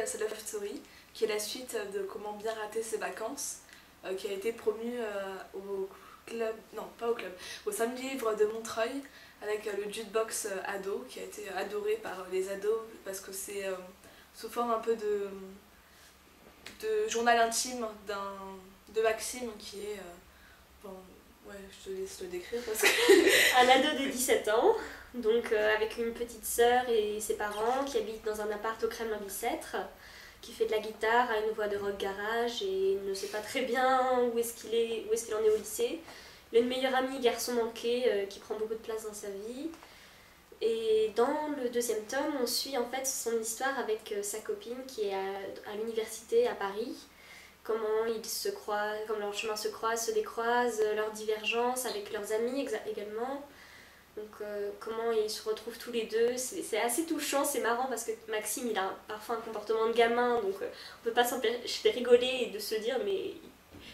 The Love Story, qui est la suite de Comment bien rater ses vacances, qui a été promu au club, non pas au club, au Salon du Livre de Montreuil, avec le jukebox ado, qui a été adoré par les ados, parce que c'est sous forme un peu de journal intime de Maxime, qui est... bon, ouais, je te laisse le décrire parce que... Un ado de 17 ans, donc avec une petite sœur et ses parents, qui habitent dans un appart au Kremlin-Bicêtre, qui fait de la guitare, a une voix de rock garage et ne sait pas très bien où est-ce qu'il en est au lycée. Il a une meilleure amie, garçon manqué, qui prend beaucoup de place dans sa vie. Et dans le deuxième tome, on suit en fait son histoire avec sa copine qui est à l'université à Paris. Comment ils se croisent, comment leurs chemins se croisent, se décroisent, leurs divergences avec leurs amis également. Donc comment ils se retrouvent tous les deux, c'est assez touchant, c'est marrant parce que Maxime il a parfois un comportement de gamin, donc on peut pas s'empêcher de rigoler et de se dire mais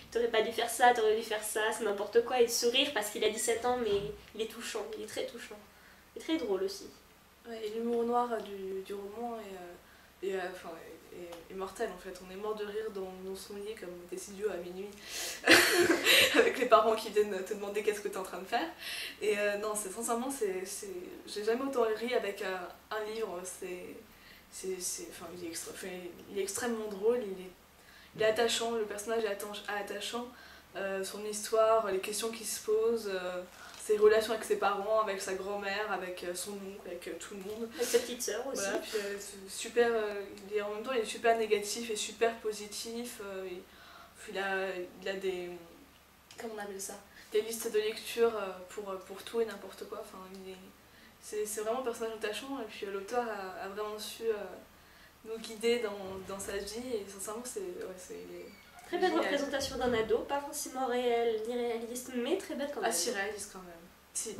t'aurais pas dû faire ça, t'aurais dû faire ça, c'est n'importe quoi, et de sourire parce qu'il a 17 ans mais il est touchant, il est très touchant. Et très drôle aussi. Ouais, et l'humour noir du roman est mortel en fait. On est mort de rire dans son lit comme des idiots à minuit avec les parents qui viennent te demander qu'est-ce que tu es en train de faire. Et non, sincèrement, j'ai jamais autant ri avec un livre. Il est extrêmement drôle, il est attachant, le personnage est attachant, son histoire, les questions qu'il se pose. Ses relations avec ses parents, avec sa grand-mère, avec son oncle, avec tout le monde. Avec sa petite sœur aussi. Voilà, puis, super, en même temps il est super négatif et super positif. Puis il a des... Comment on appelle ça? Des listes de lecture pour tout et n'importe quoi. Enfin, c'est vraiment un personnage attachant et puis l'auteur a vraiment su nous guider dans sa vie et sincèrement très belle représentation d'un ado, pas forcément réel ni réaliste, mais très belle quand même. Ah si, réaliste quand même. Si.